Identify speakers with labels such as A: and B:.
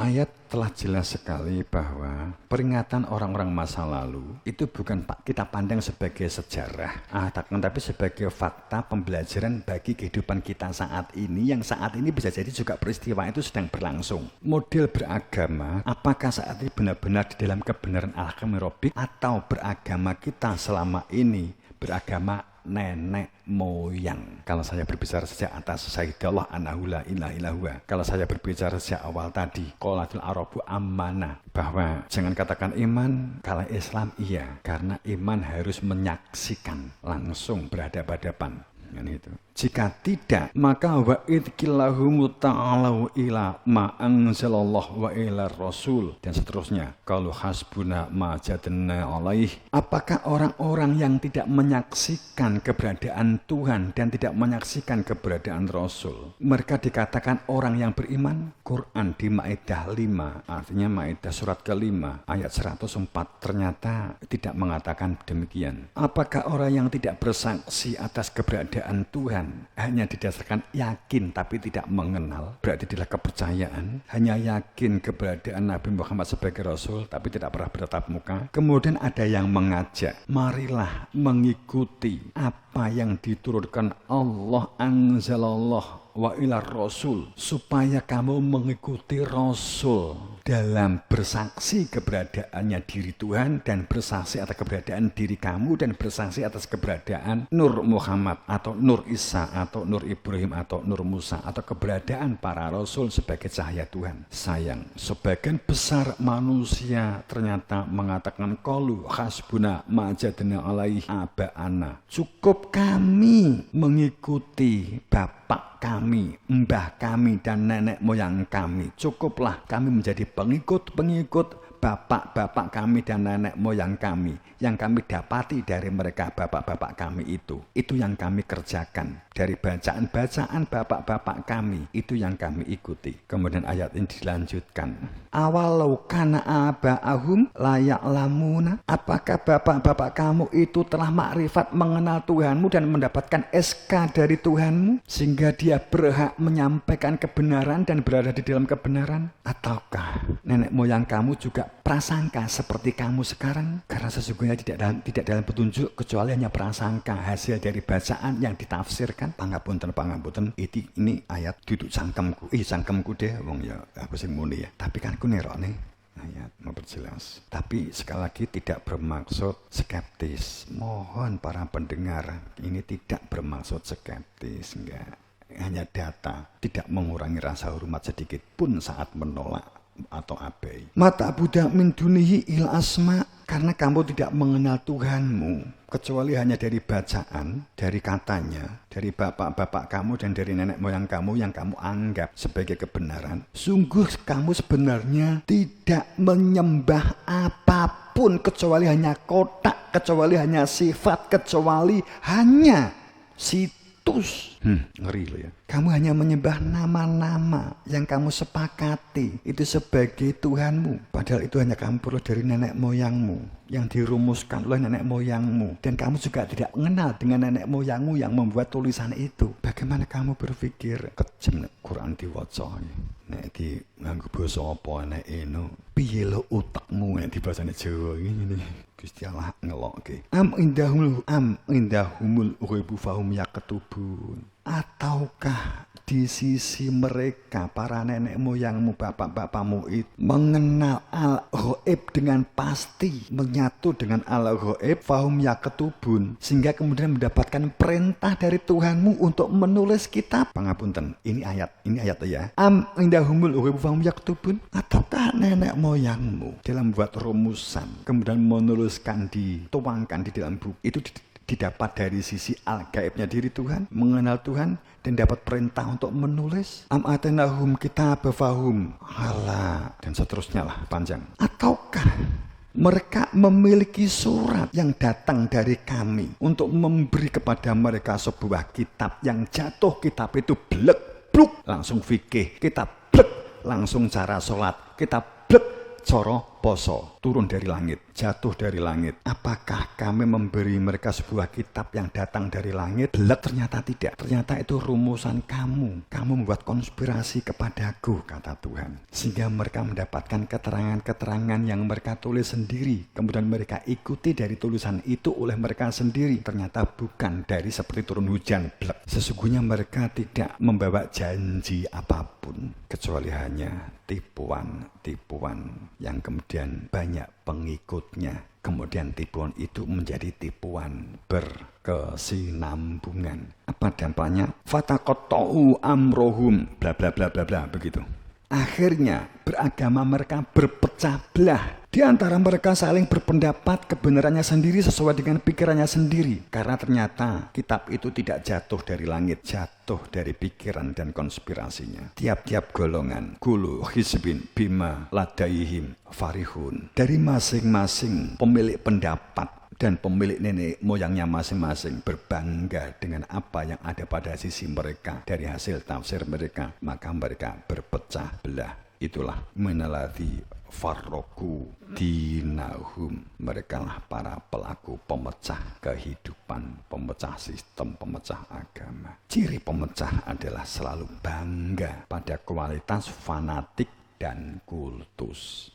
A: Ayat telah jelas sekali bahwa peringatan orang-orang masa lalu itu bukan kita pandang sebagai sejarah, tapi sebagai fakta pembelajaran bagi kehidupan kita saat ini, yang saat ini bisa jadi juga peristiwa itu sedang berlangsung. Model beragama, apakah saat ini benar-benar di dalam kebenaran al-hakami rabbik, atau beragama kita selama ini beragama nenek moyang. Kalau saya berbicara sejak atas, Sayyidallah anahu la ilaha illallah. Kalau saya berbicara sejak awal tadi, qolatul arabu amanah, bahwa jangan katakan iman, kalau Islam iya, karena iman harus menyaksikan langsung berhadapan-hadapan. Itu. Jika tidak, maka wa idkillahum ta'alau ila ma anzalallahu wa ila rasul, dan seterusnya. Kalau hasbuna ma jadna alaih. Apakah orang-orang yang tidak menyaksikan keberadaan Tuhan dan tidak menyaksikan keberadaan Rasul, mereka dikatakan orang yang beriman? Quran di Maidah 5, artinya Maidah surat ke-5 ayat 104 ternyata tidak mengatakan demikian. Apakah orang yang tidak bersaksi atas keberadaan Tuhan hanya didasarkan yakin tapi tidak mengenal, berarti tidak kepercayaan, hanya yakin keberadaan Nabi Muhammad sebagai Rasul tapi tidak pernah bertatap muka? Kemudian ada yang mengajak, marilah mengikuti apa yang diturunkan Allah anzalallah wa ila rasul, supaya kamu mengikuti Rasul dalam bersaksi keberadaannya diri Tuhan, dan bersaksi atas keberadaan diri kamu, dan bersaksi atas keberadaan Nur Muhammad atau Nur Isa atau Nur Ibrahim atau Nur Musa, atau keberadaan para Rasul sebagai cahaya Tuhan. Sayang, sebagian besar manusia ternyata mengatakan qalu hasbuna ma'jadna alaihi aba'ana, cukup kami mengikuti bapak kami, mbah kami, dan nenek moyang kami. Cukuplah kami menjadi pengikut-pengikut bapak-bapak kami dan nenek moyang kami. Yang kami dapati dari mereka bapak-bapak kami itu yang kami kerjakan. Dari bacaan-bacaan bapak-bapak kami, itu yang kami ikuti. Kemudian ayat ini dilanjutkan. Awalau kana aba'ahum la ya'lamuna, apakah bapak-bapak kamu itu telah makrifat mengenal Tuhanmu dan mendapatkan SK dari Tuhanmu, sehingga dia berhak menyampaikan kebenaran dan berada di dalam kebenaran? Ataukah nenek moyang kamu juga prasangka seperti kamu sekarang? Karena sesungguhnya tidak dalam petunjuk kecuali hanya prasangka, hasil dari bacaan yang ditafsirkan. Pangapunten, ini ayat duduk cangkemku deh, wong ya aku sing muni ya. Tapi kan aku nerone ayat memperjelas. Tapi sekali lagi tidak bermaksud skeptis. Mohon para pendengar, ini tidak bermaksud skeptis, enggak. Hanya data, tidak mengurangi rasa hormat sedikit pun saat menolak atau abai. Mata budak min dunihi il asma, karena kamu tidak mengenal Tuhanmu kecuali hanya dari bacaan, dari katanya, dari bapak-bapak kamu dan dari nenek moyang kamu yang kamu anggap sebagai kebenaran. Sungguh kamu sebenarnya tidak menyembah apapun kecuali hanya kotak, kecuali hanya sifat, kecuali hanya situs. Ngeri loh ya. Kamu hanya menyembah nama-nama yang kamu sepakati itu sebagai Tuhanmu. Padahal itu hanya kamu perlu dari nenek moyangmu, yang dirumuskan oleh nenek moyangmu. Dan kamu juga tidak mengenal dengan nenek moyangmu yang membuat tulisan itu. Bagaimana kamu berpikir? Kejem Quran diwaca. Nek di nganggo basa apa nek eno? Piye lo utakmu nek di bahasa Jawa ngene. Gusti Allah ngelokke. Am indahumul ghaibu fahum yaqtubun. Ataukah di sisi mereka, para nenek moyangmu, bapak-bapakmu itu mengenal al-ghaib dengan pasti, menyatu dengan al-ghaib, fahum yaqtubun, sehingga kemudian mendapatkan perintah dari Tuhanmu untuk menulis kitab? Pangapunten, ini ayat ya. Am indahumul ghaibu fahum yaqtubun. Ataukah nenek moyangmu dalam membuat rumusan, kemudian menuliskan, dituangkan di dalam buku itu didapat dari sisi al-gaibnya diri Tuhan, mengenal Tuhan dan dapat perintah untuk menulis? Am atanahum kitab fahum hala, dan seterusnya lah panjang. Ataukah mereka memiliki surat yang datang dari kami untuk memberi kepada mereka sebuah kitab yang jatuh, kitab itu blek bluk langsung fikih, kitab blek langsung cara sholat, kitab blek coro poso turun dari langit, jatuh dari langit. Apakah kami memberi mereka sebuah kitab yang datang dari langit? Belak, ternyata tidak. Ternyata itu rumusan kamu. Kamu membuat konspirasi kepadaku, kata Tuhan. Sehingga mereka mendapatkan keterangan-keterangan yang mereka tulis sendiri. Kemudian mereka ikuti dari tulisan itu oleh mereka sendiri. Ternyata bukan dari seperti turun hujan. Belak. Sesungguhnya mereka tidak membawa janji apapun, kecuali hanya tipuan-tipuan yang kemudian banyak pengikutnya. Kemudian tipuan itu menjadi tipuan berkesinambungan. Apa dampaknya? Fataqatta'u amrohum, bla bla bla bla bla, begitu. Akhirnya beragama mereka berpecah belah. Di antara mereka saling berpendapat kebenarannya sendiri sesuai dengan pikirannya sendiri. Karena ternyata kitab itu tidak jatuh dari langit, jatuh dari pikiran dan konspirasinya. Tiap-tiap golongan, kulu hizbin bima ladaihim farihun. Dari masing-masing pemilik pendapat dan pemilik nenek moyangnya masing-masing berbangga dengan apa yang ada pada sisi mereka dari hasil tafsir mereka. Maka mereka berpecah belah. Itulah menaladhi farroku dinahum. Mereka lah para pelaku pemecah kehidupan, pemecah sistem, pemecah agama. Ciri pemecah adalah selalu bangga pada kualitas fanatik dan kultus.